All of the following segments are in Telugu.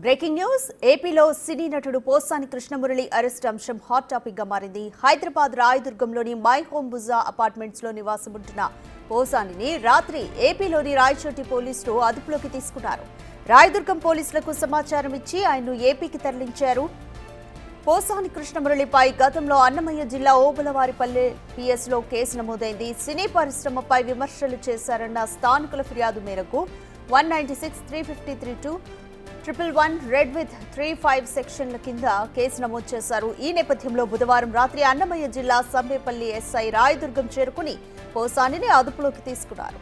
బ్రేకింగ్ న్యూస్ ఏపీలో సినీ నటుడు పోసాని కృష్ణమురళి అరెస్ట్ అంశం హాట్ టాపిక్ గా మారింది. హైదరాబాద్ రాయదుర్గంలోని మై హోమ్ బుజా అపార్ట్మెంట్స్ లో నివాసముంటున్న పోసానిని రాత్రి ఏపీలోని రాయచోటి పోలీసులు అదుపులోకి తీసుకున్నారు. రాయదుర్గం పోలీసులకు సమాచారం ఇచ్చి ఆయన్ను ఏపీకి తరలించారు. పోసాని కృష్ణమురళిపై గతంలో అన్నమయ్య జిల్లా ఓబులవారిపల్లె పిఎస్ లో కేసు నమోదైంది. సినీ పరిశ్రమపై విమర్శలు చేశారన్న స్థానికుల ఫిర్యాదు మేరకు 196, 353, 111 రెడ్ విత్ 35 సెక్షన్ల కింద కేసు నమోదు చేశారు. ఈ నేపథ్యంలో బుధవారం రాత్రి అన్నమయ్య జిల్లా సంబేపల్లి ఎస్ఐ రాయదుర్గం చేరుకుని పోసానిని అదుపులోకి తీసుకున్నారు.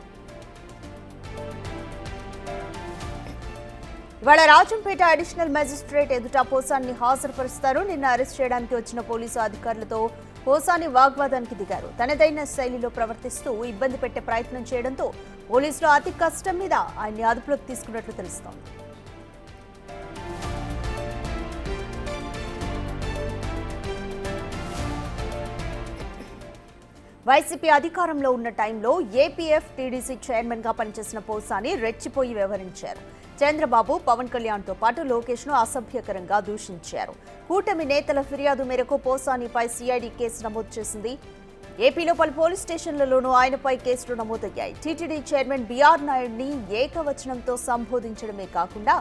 ఇవాళ రాజంపేట అడిషనల్ మెజిస్ట్రేట్ ఎదుట పోసాన్ని హాజరుపరుస్తారు. నిన్న అరెస్ట్ చేయడానికి వచ్చిన పోలీసు అధికారులతో పోసాని వాగ్వాదానికి దిగారు. తనదైన శైలిలో ప్రవర్తిస్తూ ఇబ్బంది పెట్టే ప్రయత్నం చేయడంతో పోలీసులు అతి కష్టం మీద ఆయన్ని అదుపులోకి తీసుకున్నట్లు తెలుస్తోంది. వైసీపీ అధికారంలో ఉన్న టైంలో ఏపీఎఫ్ టీడీసీ చైర్మన్ గా పనిచేసిన పోసాని రెచ్చిపోయి వ్యవహరించారు. చంద్రబాబు, పవన్ కళ్యాణ్ తో పాటు లోకేష్ ను అసభ్యకరంగా దూషించారు. కూటమి నేతల ఫిర్యాదు మేరకు పోసానిపై సిఐడి కేసు నమోదు చేసింది. ఏపీలో పలు పోలీస్ స్టేషన్లలోనూ ఆయనపై కేసులు నమోదయ్యాయి. టీటీడీ చైర్మన్ బీఆర్ నాయుడిని ఏకవచనంతో సంబోధించడమే కాకుండా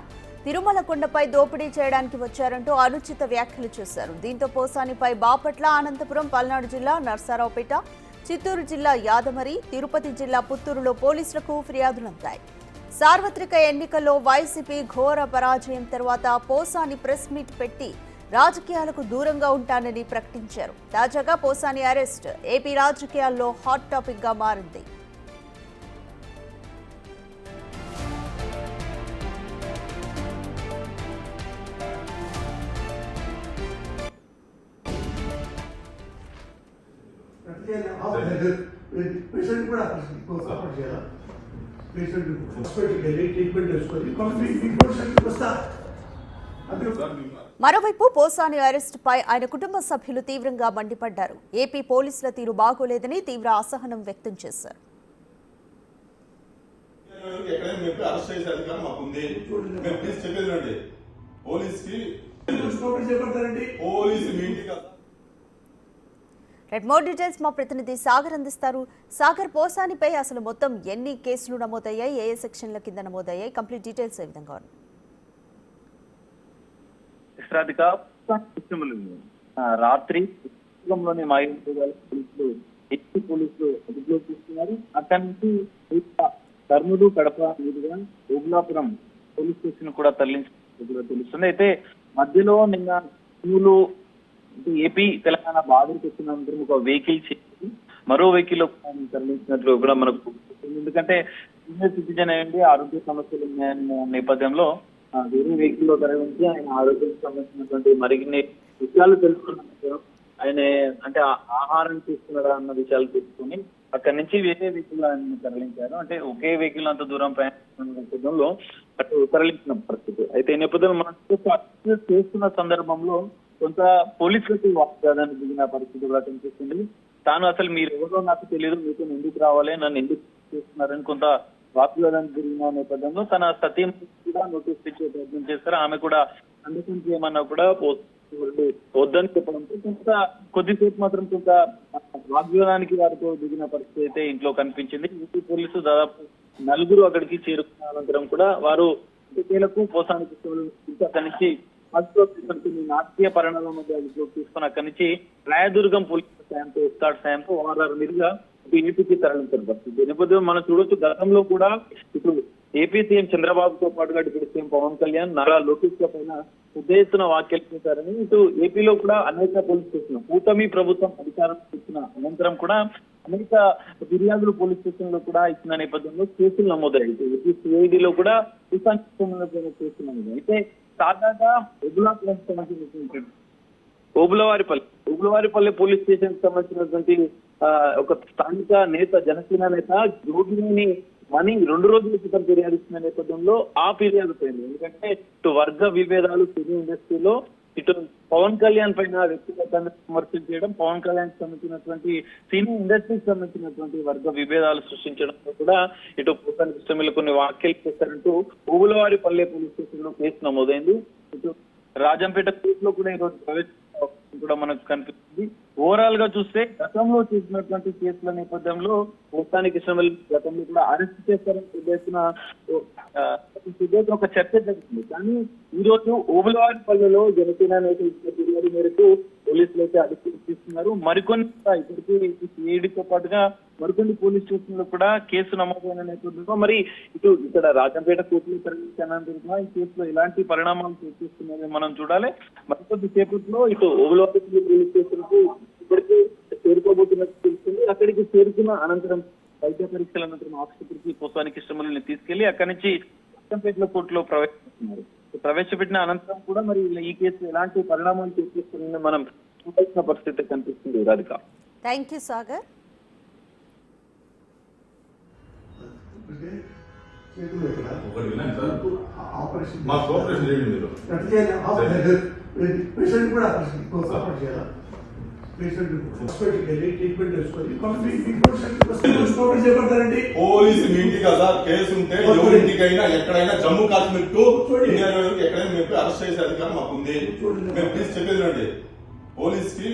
తిరుమల కొండపై దోపిడీ చేయడానికి వచ్చారంటూ అనుచిత వ్యాఖ్యలు చేశారు. దీంతో పోసానిపై బాపట్ల, అనంతపురం, పల్నాడు జిల్లా నర్సారావుపేట, చిత్తూరు జిల్లా యాదమరి, తిరుపతి జిల్లా పుత్తూరులో పోలీసులకు ఫిర్యాదులందాయి. సార్వత్రిక ఎన్నికల్లో వైసీపీ ఘోర పరాజయం తర్వాత పోసాని ప్రెస్ మీట్ పెట్టి రాజకీయాలకు దూరంగా ఉంటానని ప్రకటించారు. తాజాగా పోసాని అరెస్ట్ ఏపీ రాజకీయాల్లో హాట్ టాపిక్ గా మారింది. మరోవైపు పోసాని అరెస్ట్ పై ఆయన కుటుంబ సభ్యులు తీవ్రంగా మండిపడ్డారు. ఏపీ పోలీసుల తీరు బాగోలేదని తీవ్ర అసహనం వ్యక్తం చేశారు. మోర్ డీటెయిల్స్ మా ప్రతినిధి సాగర్ అందిస్తారు. సాగర్, పోసానిపై అసలు మొత్తం ఎన్ని కేసులు నమోదయ్యాయి, ఏ సెక్షన్ల కింద నమోదయ్యాయి, కంప్లీట్ డీటెయిల్స్ ఏ విధంగా ఉన్నాయి? రాత్రి పోలీసులు అదుపులోకి తీసుకున్నారు. అక్కడి నుంచి కర్నూలు, కడప మీదుగా ఓబులాపురం పోలీస్ స్టేషన్ కూడా తరలించినట్టు తెలుస్తుంది. అయితే మధ్యలో నిన్న స్కూలు ఏపీ తెలంగాణ బాధలకు వచ్చినందుకు ఒక వెహికల్ చేసి మరో వెహికల్ తరలించినట్లు కూడా మనకు, ఎందుకంటే సీనియర్ సిటిజన్ అయ్యండి, ఆరోగ్య సమస్యలు ఉన్నాయన్న నేపథ్యంలో వేరే వెహికల్ లో తరలించి ఆయన ఆరోగ్యానికి సంబంధించినటువంటి మరిన్ని విషయాలు తెలుసుకున్నారు. ఆయన అంటే ఆహారం తీసుకున్నారా అన్న విషయాలు తెలుసుకుని అక్కడి నుంచి వేరే వెహికల్ ఆయన తరలించారు. అంటే ఒకే వెహికల్ అంత దూరం ప్రయాణిస్తున్న నేపథ్యంలో అటు తరలించిన పరిస్థితి. అయితే ఈ నేపథ్యంలో మనం చేస్తున్న సందర్భంలో కొంత పోలీసులకు వాగ్వాదాన్ని దిగిన పరిస్థితి కూడా కనిపిస్తుంది. తాను అసలు మీరు ఎవరో నాకు తెలియదు, మీతో ఎందుకు రావాలి, నన్ను ఎందుకు చేస్తున్నారని కొంత వాగ్వాదాన్ని జరిగిన నేపథ్యంలో తన సత్యం కూడా నోటీస్ ఇచ్చే ప్రయత్నం చేస్తారు. ఆమె కూడా అండర్స్టాండ్ చేయమన్నా కూడా వద్దని చెప్పడంతో కొంత కొద్దిసేపు మాత్రం కొంత వాగ్వాదానికి వారితో దిగిన పరిస్థితి అయితే ఇంట్లో కనిపించింది. యూపీ పోలీసు దాదాపు 4 అక్కడికి చేరుకున్న అనంతరం కూడా వారు పోసానికి అక్కడి నుంచి నాటకీయ పరిణామాల మధ్య అదుపులోకి తీసుకుని అక్కడి నుంచి రాయదుర్గం పోలీసుల సాయంతో, ఎస్కార్ట్ సాయంతో ఓఆర్ఆర్ మీదుగా ఏపీకి తరలించారు పరిస్థితి. నేపథ్యం మనం చూడొచ్చు, గతంలో కూడా ఇప్పుడు ఏపీ సీఎం చంద్రబాబుతో పాటుగా ఇప్పుడు సీఎం పవన్ కళ్యాణ్, నారా లోకేష్ పైన పెద్ద ఎత్తున వ్యాఖ్యలు చేశారని ఇటు ఏపీలో కూడా అనేక పోలీస్ స్టేషన్ కూటమి ప్రభుత్వం అధికారం ఇచ్చిన అనంతరం కూడా అనేక ఫిర్యాదులు పోలీస్ స్టేషన్ లో కూడా ఇచ్చిన నేపథ్యంలో కేసులు నమోదయ్యాయి. ఏపీ సిఐడిలో కూడా కేసులు నమోదయ్యాయి. అయితే తాజాగా ఓబులవారిపల్లె పోలీస్ స్టేషన్ కి సంబంధించినటువంటి ఒక స్థానిక నేత, జనసేన నేత జోగిని మనీ 2 రోజుల క్రితం ఫిర్యాదు ఇచ్చిన నేపథ్యంలో ఆ ఫిర్యాదు పోయింది. ఎందుకంటే ఇటు వర్గ విభేదాలు సినీ ఇండస్ట్రీలో ఇటు పవన్ కళ్యాణ్ పైన వ్యక్తిగతంగా విమర్శలు చేయడం, పవన్ కళ్యాణ్ సంబంధించినటువంటి సినీ ఇండస్ట్రీకి సంబంధించినటువంటి వర్గ విభేదాలు సృష్టించడంతో కూడా ఇటు పోసాని కృష్ణమూర్తి కొన్ని వ్యాఖ్యలు చేశారంటూ ఊబులవారిపల్లె పోలీస్ స్టేషన్ లో కేసు నమోదైంది. ఇటు రాజంపేట కోర్టులో కూడా ఈరోజు ప్రవేశం కూడా మనకు కనిపిస్తుంది. ఓవరాల్ గా చూస్తే గతంలో చేసినటువంటి కేసుల నేపథ్యంలో పోసాని కృష్ణమూర్తి గతంలో కూడా అరెస్ట్ చేస్తారని ఉద్దేశించిన ఒక చర్చ జరుగుతుంది. కానీ ఈ రోజు ఓబులవారిపల్లెలో జనసేన నేత ఇచ్చిన ఫిర్యాదు మేరకు పోలీసులు అయితే అదుపులోకి తీసుకున్నారు. మరికొన్ని ఇప్పటికీ సిఐడితో పాటుగా మరికొన్ని పోలీస్ స్టేషన్ లో కూడా కేసు నమోదైన నేపథ్యంలో మరి ఇటు ఇక్కడ రాజంపేట కోర్టులో తరలించానంటున్నా ఈ కేసులో ఎలాంటి పరిణామాలు చూపిస్తున్నాయో మనం చూడాలి. మరికొద్ది సేపట్లో ఇటు ఓబులవారిపల్లి పోలీస్ స్టేషన్ కు ఇప్పటికీ చేరుకోబోతున్నట్టు తెలుస్తుంది. అక్కడికి చేరుకున్న అనంతరం వైద్య పరీక్షల అనంతరం ఆసుపత్రికి పోసాని కృష్ణమూర్తిని తీసుకెళ్లి అక్కడి నుంచి రాజంపేట కోర్టులో ప్రవేశపెట్టిన అనంతరం కూడా మరి ఈ కేసు ఎలాంటి పరిణామాలు చూపిస్తుందని మనం చూడాల్సిన పరిస్థితి కనిపిస్తుంది. Radhika, thank you Sagar. ఒకటి వినండి సార్, మా కోఆపరేషన్ చేయండి మీరు. పేషెంట్ కూడా ఆపరేషన్ చేయాలా? పేషెంట్ హాస్పిటల్కి వెళ్ళి ట్రీట్మెంట్ చేసుకోవాలి. పోలీసు మీ ఇంటికి కదా కేసు ఉంటే ఎవరింటికైనా ఎక్కడైనా జమ్మూ కాశ్మీర్ టు ఇండియా ఎక్కడైనా మేము అరెస్ట్ చేసే అధికారం మాకు ఉంది. మేము ప్లీజ్ చెప్పేది రండి. పోలీస్ కి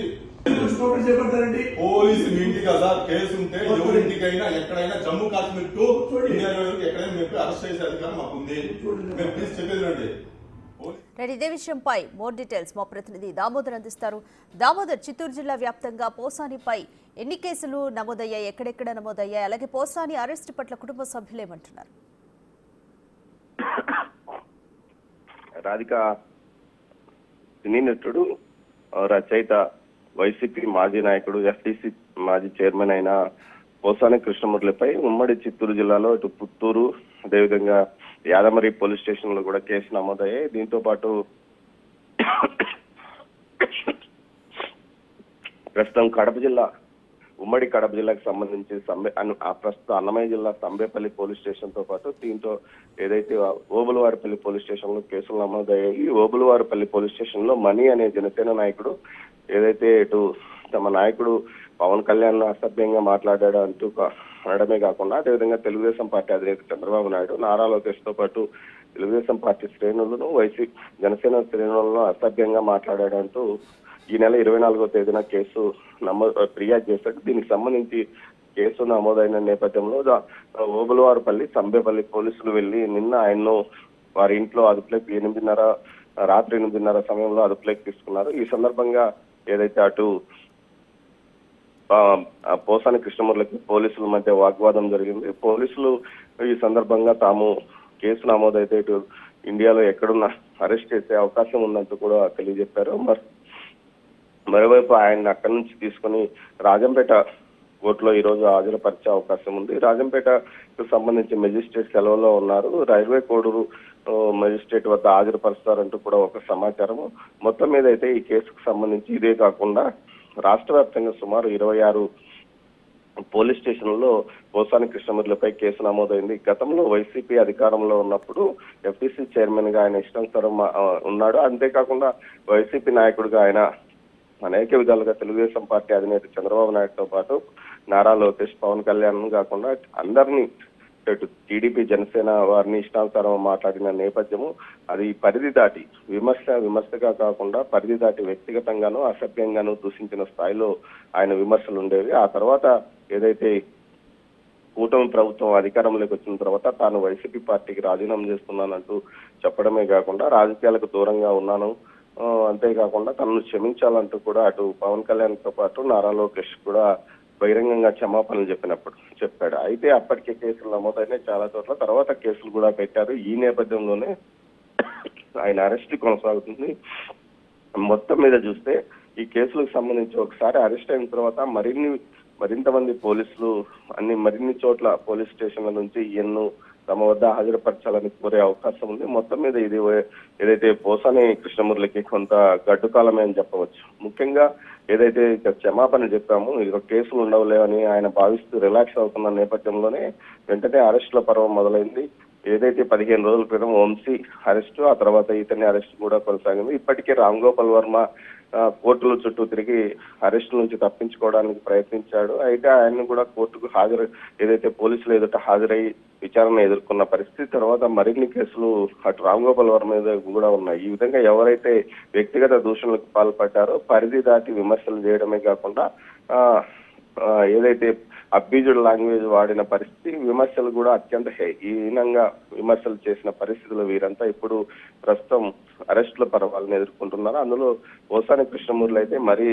పోలీసు మీ ఇంటికి కదా కేసు ఉంటే ఎవరింటికైనా ఎక్కడైనా జమ్మూ కాశ్మీర్ టు ఇండియా ఎక్కడైనా మేము అరెస్ట్ చేసే అధికారం మాకు ఉంది. మేము ప్లీజ్ చెప్పేది రండి. ఇదే విషయంపై మోర్ డీటెయిల్స్ మా ప్రతినిధి దామోదర్ అందిస్తారు. దామోదర్, చిత్తూరు జిల్లా వ్యాప్తంగా పోసానిపై ఎన్ని కేసులు నమోదయ్యాయి, ఎక్కడెక్కడ నమోదయ్యాయి, అలాగే పోసాని అరెస్ట్ పట్ల కుటుంబ సభ్యులు ఏమంటున్నారు? రాధిక, సినీ నటుడు, రచయిత, వైసీపీ మాజీ నాయకుడు, ఎఫ్టీసీ మాజీ చైర్మన్ అయిన పోసాని కృష్ణమూర్తిపై ఉమ్మడి చిత్తూరు జిల్లాలో ఇటు పుత్తూరు, అదేవిధంగా యాదమరి పోలీస్ స్టేషన్ లో కూడా కేసు నమోదయ్యాయి. దీంతో పాటు ప్రస్తుతం ఉమ్మడి కడప జిల్లాకు సంబంధించి ప్రస్తుతం అన్నమయ్య జిల్లా సంబేపల్లి పోలీస్ స్టేషన్ తో పాటు దీంతో ఏదైతే ఓబులవారిపల్లి పోలీస్ స్టేషన్ లో కేసులు నమోదయ్యాయి. ఓబులవారిపల్లి పోలీస్ స్టేషన్ లో మణి అనే జనసేన నాయకుడు ఏదైతే ఇటు తమ నాయకుడు పవన్ కళ్యాణ్ అసభ్యంగా మాట్లాడాడు అంటూ అనడమే కాకుండా అదేవిధంగా తెలుగుదేశం పార్టీ అధినేత చంద్రబాబు నాయుడు, నారా లోకేష్ తో పాటు తెలుగుదేశం పార్టీ శ్రేణులను, జనసేన శ్రేణులను అసభ్యంగా మాట్లాడాడంటూ ఈ నెల 24వ తేదీన కేసు ఫిర్యాదు చేశాడు. దీనికి సంబంధించి కేసు నమోదైన నేపథ్యంలో ఓబులవారిపల్లి, సంబేపల్లి పోలీసులు వెళ్లి నిన్న ఆయన్ను వారి ఇంట్లో అదుపులోకి రాత్రి 8:30 సమయంలో అదుపులోకి తీసుకున్నారు. ఈ సందర్భంగా ఏదైతే అటు పోసాని కృష్ణమూర్తికి పోలీసుల మధ్య వాగ్వాదం జరిగింది. పోలీసులు ఈ సందర్భంగా తాము కేసు నమోదైతే ఇటు ఇండియాలో ఎక్కడున్నా అరెస్ట్ చేసే అవకాశం ఉందంటూ కూడా తెలియజెప్పారు. మరోవైపు ఆయన అక్కడి నుంచి తీసుకుని రాజంపేట కోర్టులో ఈ రోజు హాజరుపరిచే అవకాశం ఉంది. రాజంపేటకు సంబంధించి మెజిస్ట్రేట్ సెలవులో ఉన్నారు. రైల్వే కోడూరు మెజిస్ట్రేట్ వద్ద హాజరుపరుస్తారంటూ కూడా ఒక సమాచారము. మొత్తం మీద అయితే ఈ కేసుకు సంబంధించి ఇదే కాకుండా రాష్ట్ర వ్యాప్తంగా సుమారు 26 పోలీస్ స్టేషన్లలో పోసాని కృష్ణమూర్తిపై కేసు నమోదైంది. గతంలో వైసీపీ అధికారంలో ఉన్నప్పుడు ఎఫ్టీసీ చైర్మన్ గా ఆయన ఇష్టానుసారం ఉన్నాడు. అంతేకాకుండా వైసీపీ నాయకుడిగా ఆయన అనేక విధాలుగా తెలుగుదేశం పార్టీ అధినేత చంద్రబాబు నాయుడుతో పాటు నారా లోకేష్, పవన్ కళ్యాణ్ కాకుండా అందరినీ ఇటు టీడీపీ, జనసేన వారిని ఇష్టానుసారం మాట్లాడిన నేపథ్యము అది పరిధి దాటి విమర్శగా కాకుండా పరిధి దాటి వ్యక్తిగతంగానూ అసభ్యంగానూ దూషించిన స్థాయిలో ఆయన విమర్శలు ఉండేవి. ఆ తర్వాత ఏదైతే కూటమి ప్రభుత్వం అధికారంలోకి వచ్చిన తర్వాత తాను వైసీపీ పార్టీకి రాజీనామా చేస్తున్నానంటూ చెప్పడమే కాకుండా రాజకీయాలకు దూరంగా ఉన్నాను, అంతేకాకుండా తనను క్షమించాలంటూ కూడా అటు పవన్ కళ్యాణ్ తో పాటు నారా లోకేష్ కూడా బహిరంగంగా క్షమాపణలు చెప్పాడు. అయితే అప్పటికే కేసులు నమోదైనాయి చాలా చోట్ల, తర్వాత కేసులు కూడా పెట్టారు. ఈ నేపథ్యంలోనే ఆయన అరెస్ట్ కొనసాగుతుంది. మొత్తం మీద చూస్తే ఈ కేసులకు సంబంధించి ఒకసారి అరెస్ట్ అయిన తర్వాత మరింత మంది పోలీసులు మరిన్ని చోట్ల పోలీస్ స్టేషన్ల నుంచి ఈయన్ను తమ వద్ద హాజరుపరచాలని కోరే అవకాశం ఉంది. మొత్తం మీద ఇది ఏదైతే పోసాని కృష్ణమూర్తికి కొంత గడ్డు కాలమే అని చెప్పవచ్చు. ముఖ్యంగా ఏదైతే క్షమాపణ చెప్పాము, ఇక కేసులు ఉండవులే అని ఆయన భావిస్తూ రిలాక్స్ అవుతున్న నేపథ్యంలోనే వెంటనే అరెస్టుల పర్వం మొదలైంది. ఏదైతే 15 రోజుల క్రితం వంశీ అరెస్టు, ఆ తర్వాత ఇతని అరెస్ట్ కూడా కొనసాగింది. ఇప్పటికే రామ్ గోపాల్ వర్మ కోర్టుల చుట్టూ తిరిగి అరెస్ట్ నుంచి తప్పించుకోవడానికి ప్రయత్నించాడు. అయితే ఆయన్ని కూడా కోర్టుకు ఏదైతే పోలీసులు ఎదుట హాజరై విచారణ ఎదుర్కొన్న పరిస్థితి. తర్వాత మరిన్ని కేసులు అటు రామ్ గోపాల్ వర్మ మీద కూడా ఉన్నాయి. ఈ విధంగా ఎవరైతే వ్యక్తిగత దూషణలకు పాల్పడ్డారో పరిధి దాటి విమర్శలు చేయడమే కాకుండా ఏదైతే అబ్యూజ్డ్ లాంగ్వేజ్ వాడిన పరిస్థితి, విమర్శలు కూడా అత్యంత హీనంగా విమర్శలు చేసిన పరిస్థితులు వీరంతా ఇప్పుడు ప్రస్తుతం అరెస్టుల పర్వాలను ఎదుర్కొంటున్నారు. అందులో పోసాని కృష్ణమూర్తి అయితే మరీ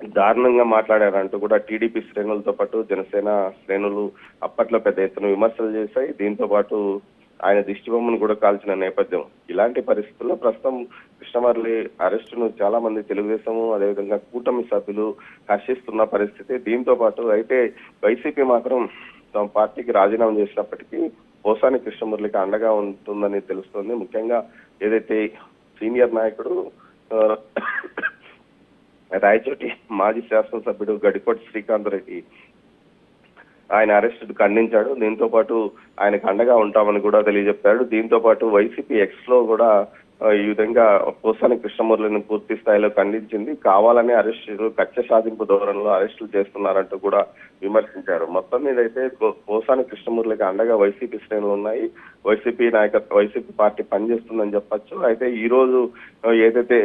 దారుణంగా మాట్లాడారంటూ కూడా టీడీపీ శ్రేణులతో పాటు జనసేన శ్రేణులు అప్పట్లో పెద్ద ఎత్తున విమర్శలు చేశాయి. దీంతో పాటు ఆయన దిష్టిబొమ్మను కూడా కాల్చిన నేపథ్యం. ఇలాంటి పరిస్థితుల్లో ప్రస్తుతం కృష్ణమురళి అరెస్టును చాలా మంది తెలుగుదేశము అదేవిధంగా కూటమి సభ్యులు హర్షిస్తున్న పరిస్థితి. దీంతో పాటు అయితే వైసీపీ మాత్రం తమ పార్టీకి రాజీనామా చేసినప్పటికీ పోసాని కృష్ణమురళికి అండగా ఉంటుందని తెలుస్తోంది. ముఖ్యంగా ఏదైతే సీనియర్ నాయకుడు రాయచోటి మాజీ శాసనసభ్యుడు గడికోటి శ్రీకాంత్ రెడ్డి ఆయన అరెస్ట్ ఖండించాడు. దీంతో పాటు ఆయనకు అండగా ఉంటామని కూడా తెలియజెప్పాడు. దీంతో పాటు వైసీపీ ఎక్స్ లో కూడా ఈ విధంగా పోసాని కృష్ణమురళిని పూర్తి స్థాయిలో ఖండించింది. కావాలనే అరెస్టులు కక్ష సాధింపు ధోరణిలో అరెస్టులు చేస్తున్నారంటూ కూడా విమర్శించారు. మొత్తం మీద అయితే పోసాని కృష్ణమురళికి అండగా వైసీపీ శ్రేణులు ఉన్నాయి. వైసీపీ పార్టీ పనిచేస్తుందని చెప్పొచ్చు. అయితే ఈ రోజు ఏదైతే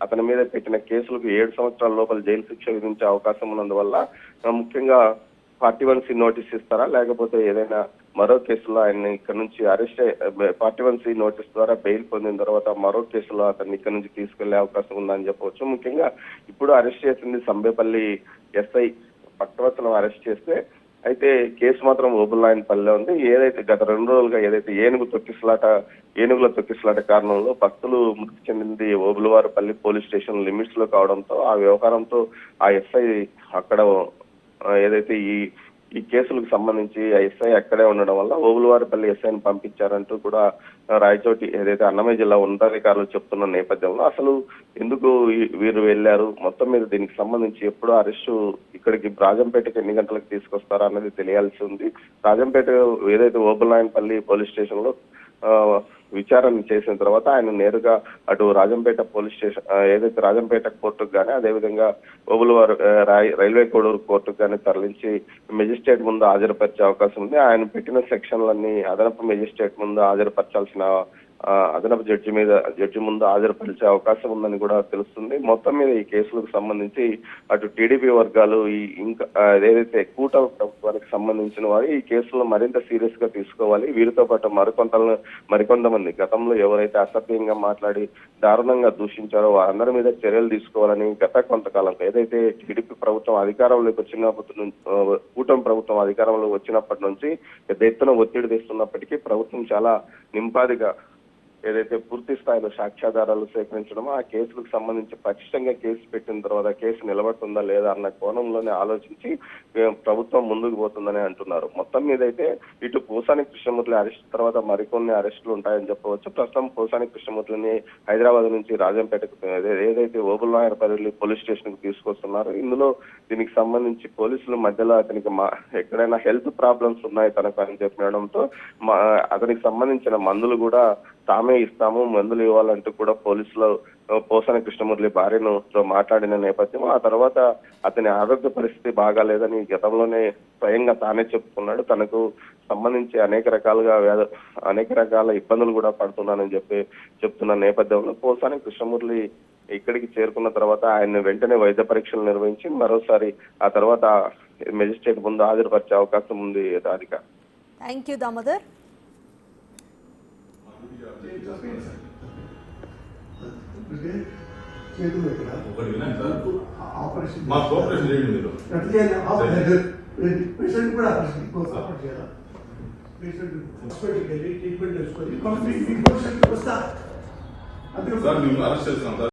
అతని మీద పెట్టిన కేసులకు 7 సంవత్సరాల లోపల జైలు శిక్ష విధించే అవకాశం ఉన్నందువల్ల ముఖ్యంగా 41C నోటీస్ ఇస్తారా, లేకపోతే ఏదైనా మరో కేసులో ఆయన్ని ఇక్కడ నుంచి 41C నోటీస్ ద్వారా బెయిల్ పొందిన తర్వాత మరో కేసులో అతన్ని ఇక్కడ నుంచి తీసుకెళ్లే అవకాశం ఉందని చెప్పవచ్చు. ముఖ్యంగా ఇప్పుడు అరెస్ట్ చేసింది సంబేపల్లి ఎస్ఐ పట్టవచనం అరెస్ట్ చేస్తే, అయితే కేసు మాత్రం ఓబుల్లాయనపల్లిలో ఉంది. ఏదైతే గత 2 రోజులుగా ఏదైతే ఏనుగుల తొక్కిసలాట కారణంలో భక్తులు మృతి చెందింది ఓబులవారిపల్లి పోలీస్ స్టేషన్ లిమిట్స్ లో కావడంతో ఆ వ్యవహారంతో ఆ ఎస్ఐ అక్కడ ఏదైతే ఈ కేసులకు సంబంధించి ఎస్ఐ అక్కడే ఉండడం వల్ల ఓబులవారిపల్లి ఎస్ఐని పంపించారంటూ కూడా రాయచోటి ఏదైతే అన్నమయ్య జిల్లా ఉన్నతాధికారులు చెప్తున్న నేపథ్యంలో అసలు ఎందుకు వీరు వెళ్లారు, మొత్తం మీద దీనికి సంబంధించి ఎప్పుడు అరెస్టు ఇక్కడికి రాజంపేటకి ఎన్ని గంటలకు తీసుకొస్తారా అన్నది తెలియాల్సి ఉంది. రాజంపేట ఏదైతే ఓబులవారిపల్లి పోలీస్ స్టేషన్ లో విచారణ చేసిన తర్వాత ఆయన నేరుగా అటు రాజంపేట పోలీస్ స్టేషన్ ఏదైతే రాజంపేట కోర్టుకు కానీ అదేవిధంగా ఓబులవారు రైల్వే కోడూరు కోర్టుకు కానీ తరలించి మెజిస్ట్రేట్ ముందు హాజరుపరిచే అవకాశం ఉంది. ఆయన పెట్టిన సెక్షన్లన్నీ అదనపు మెజిస్ట్రేట్ ముందు హాజరుపరచాల్సిన అదనపు జడ్జి ముందు హాజరుపరిచే అవకాశం ఉందని కూడా తెలుస్తుంది. మొత్తం మీద ఈ కేసులకు సంబంధించి అటు టీడీపీ వర్గాలు ఇంకా ఏదైతే కూటమి ప్రభుత్వానికి సంబంధించిన వారు ఈ కేసులను మరింత సీరియస్ గా తీసుకోవాలి. వీరితో పాటు మరికొంతమంది గతంలో ఎవరైతే అసభ్యంగా మాట్లాడి దారుణంగా దూషించారో వారందరి మీద చర్యలు తీసుకోవాలని గత కొంతకాలం ఏదైతే టీడీపీ ప్రభుత్వం అధికారంలోకి వచ్చినప్పటి నుంచి కూటమి ప్రభుత్వం అధికారంలోకి వచ్చినప్పటి నుంచి పెద్ద ఎత్తున ఒత్తిడి తెస్తున్నప్పటికీ ప్రభుత్వం చాలా నింపాదిగా ఏదైతే పూర్తి స్థాయిలో సాక్ష్యాధారాలు సేకరించడమో ఆ కేసులకు సంబంధించి పటిష్టంగా కేసు పెట్టిన తర్వాత కేసు నిలబడుతుందా లేదా అన్న కోణంలోనే ఆలోచించి ప్రభుత్వం ముందుకు పోతుందని అంటున్నారు. మొత్తం మీద అయితే ఇటు పోసాని కృష్ణమూర్తి అరెస్ట్ తర్వాత మరికొన్ని అరెస్టులు ఉంటాయని చెప్పవచ్చు. ప్రస్తుతం పోసాని కృష్ణమూర్తిని హైదరాబాద్ నుంచి రాజంపేటకు ఏదైతే ఓబులవారిపల్లి పోలీస్ స్టేషన్ కు తీసుకొస్తున్నారు. ఇందులో దీనికి సంబంధించి పోలీసుల మధ్యలో అతనికి ఎక్కడైనా హెల్త్ ప్రాబ్లమ్స్ ఉన్నాయి తనకు అని చెప్పడంతో అతనికి సంబంధించిన మందులు కూడా తామే ఇస్తాము, మందులు ఇవ్వాలంటూ కూడా పోలీసులు పోసాని కృష్ణమూర్తి భార్యను మాట్లాడిన నేపథ్యం. ఆ తర్వాత అతని ఆరోగ్య పరిస్థితి బాగాలేదని గతంలోనే స్వయంగా తానే చెప్పుకున్నాడు. తనకు సంబంధించి అనేక రకాల ఇబ్బందులు కూడా పడుతున్నానని చెప్తున్న నేపథ్యంలో పోసాని కృష్ణమూర్తి ఇక్కడికి చేరుకున్న తర్వాత ఆయన వెంటనే వైద్య పరీక్షలు నిర్వహించి మరోసారి ఆ తర్వాత మెజిస్ట్రేట్ ముందు హాజరుపరిచే అవకాశం ఉంది. రాధిక. Thank you Damodar. చేతులు ఎక్కడ ఒకటి వినండి సార్, ఆపరేషన్ మా కోఆపరేషన్ చేయండి మీరు. పేషెంట్ కూడా ఆపరేషన్ సపోర్ట్ చేయాలి. పేషెంట్ హాస్పిటల్కి వెళ్ళి ట్రీట్మెంట్ చేసుకొని కంప్లీట్ వస్తా. సార్ మేము అరెస్ట్ చేస్తాం సార్.